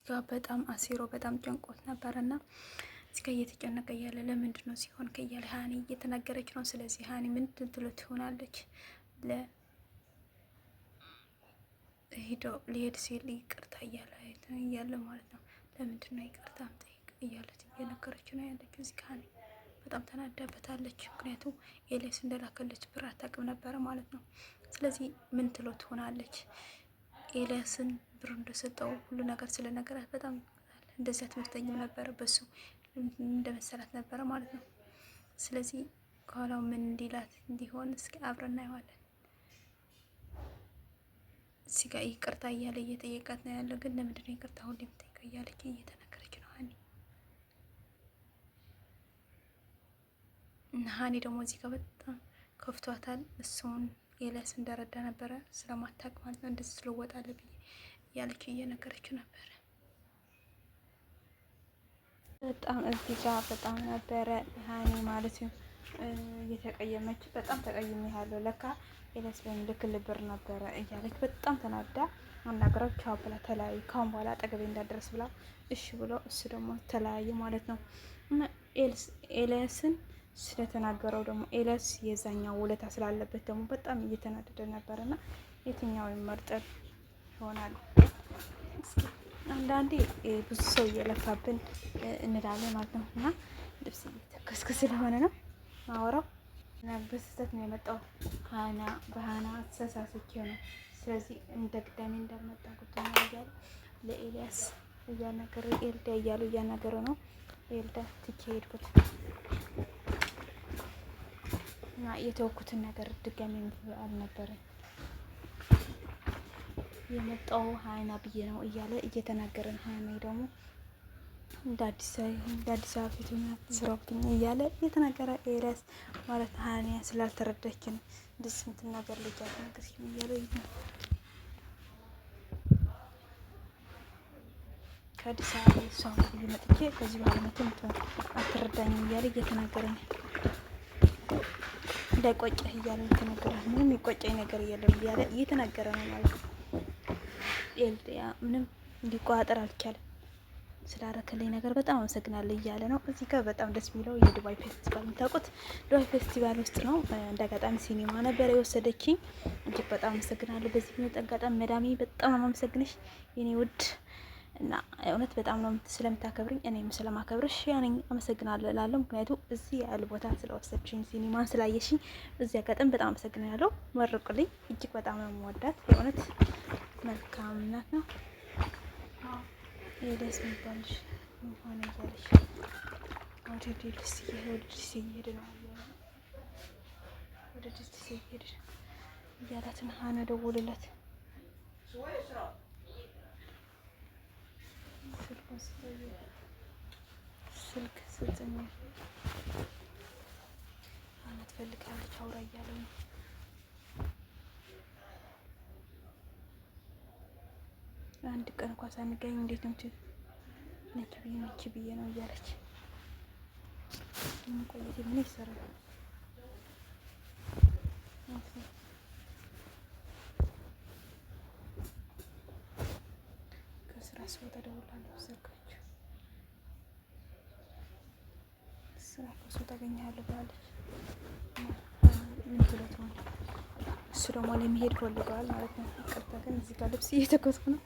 ጋር በጣም አሲሮ በጣም ጨንቆት ነበረና እዚህ ጋር እየተጨነቀ እያለ ለምንድን ነው ሲሆን ከእያለ ሀኒ እየተናገረች ነው። ስለዚህ ሀኒ ምንድን ትሎ ትሆናለች ሊሄድ ሲል ይቅርታ እያለ ማለት ነው። ለምንድን ነው ይቅርታ ጠይቅ እያለት እየነገረች ነው ያለችው። እዚህ ሀኒ በጣም ተናዳበታለች። ምክንያቱም ኤልያስ እንደላከለች ብር አታውቅም ነበረ ማለት ነው። ስለዚህ ምን ትሎ ትሆናለች? ኤልያስን ብር እንደሰጠው ሁሉ ነገር ስለነገራት በጣም እንደዚያ ትምህርተኝም ነበረ በሱ እንደመሰላት ነበረ ማለት ነው። ስለዚህ ከኋላው ምን እንዲላት እንዲሆን እስኪ አብረን እናየዋለን። እዚህ ጋር ይቅርታ እያለ እየጠየቃት ነው ያለው። ግን ለምንድን ነው ይቅርታ ሁሌ የምጠይቀው እያለች እየተናገረች ነው ሀኒ። ሀኒ ደግሞ እዚህ ጋር በጣም ከፍቷታል። እሱን ኤልያስ እንደረዳ ነበረ ስለማታውቅ ማለት ነው። እንደዚህ ስለወጣለ ብዬ እያለች እየነገረችው ነበረ። በጣም እዚህ ጋር በጣም ነበረ ሀኒ ማለት ነው እየተቀየመች። በጣም ተቀይሜሃለሁ ለካ ኤልያስ በሚልክል ብር ነበረ እያለች በጣም ተናዳ አናገረው። ቻው ብላ ተለያዩ። ካሁን በኋላ አጠገቤ እንዳደረስ ብላ እሺ ብሎ እሱ ደግሞ ተለያዩ ማለት ነው። እና ኤልያስን ስለተናገረው ደግሞ ኤልያስ የዛኛው ውለታ ስላለበት ደግሞ በጣም እየተናደደ ነበርና የትኛው ይመርጠን ይሆናል? አንዳንዴ ብዙ ሰው እየለፋብን እንላለን ማለት ነው። እና ልብስ እየተከስክ ስለሆነ ነው ማወራው እና በስህተት ነው የመጣው በሀና ተሳስቼ ነው። ስለዚህ እንደ ቅዳሜ እንዳልመጣ ጉዳይ እያለ ለኤልያስ እያናገረ ኤልዳ እያሉ እያናገረ ነው። ኤልዳ ትቼ ሄድኩት እና የተወኩትን ነገር ድጋሚ አልነበረኝ የመጣው ሀይና ብዬ ነው እያለ እየተናገረን ሀይና ደግሞ እንደ አዲስ አበባ ፊቱን ዝሮብኝ እያለ እየተናገረ ኤልያስ ማለት ሀኒያ ስላልተረዳችን እንደዚህ የምትናገር ልጅ አትናገር እያለ ከአዲስ አበባ እሷን እየመጥቼ ከዚህ በኋላ መቼም አትረዳኝም እያለ እየተናገረ ነው። እንዳይቆጨህ እያለ እየተናገረ ምንም የሚቆጨኝ ነገር የለም እያለ እየተናገረ ነው ማለት ነው። ኤልዲያ ምንም እንዲቋጠር አልቻለም። ስላረከልኝ ነገር በጣም አመሰግናለሁ እያለ ነው። እዚህ ጋር በጣም ደስ የሚለው የዱባይ ፌስቲቫል የምታውቁት ዱባይ ፌስቲቫል ውስጥ ነው። እንደ አጋጣሚ ሲኒማ ነበር የወሰደችኝ። እጅግ በጣም አመሰግናለሁ። በዚህ ቢመጣ አጋጣሚ መዳሜ በጣም ነው የማመሰግንሽ የኔ ውድ እና እውነት በጣም ነው ስለምታከብርኝ እኔም ስለማከብርሽ ያኔ አመሰግናለሁ እላለሁ። ምክንያቱም እዚህ ያለ ቦታ ስለወሰድሽኝ ሲኒማን ስላየሽኝ እዚህ አጋጣሚ በጣም አመሰግናለሁ። መርቁልኝ። እጅግ በጣም ነው የምወዳት የእውነት መልካም ናት ነው ደስ የሚባልሽ ሆነ እያለሽ ወደ ደስ እየሄደ ነው ወደ ደስ እየሄደ እያላትን ሀና ደውልለት ስልክ ስጥኝ ሀና ትፈልጋለች አውራ እያለ ነው። አንድ ቀን እንኳን ሳንገኝ እንዴት ነው ነች ብዬ ነው እያለች ቆየት ምን ይሰራል? ከስራ ስወጣ እደውላለሁ። ዘጋችሁ። ስራ ከስወጣ አገኘሃለሁ ብላለች። ምን ትለት ሆነ? እሱ ደግሞ ለመሄድ ፈልገዋል ማለት ነው። ይቅርታ ግን እዚህ ጋር ልብስ እየተኮስኩ ነው።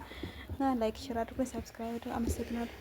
ላይክ ሼር አድርጎ ሰብስክራይብ አመሰግናለሁ።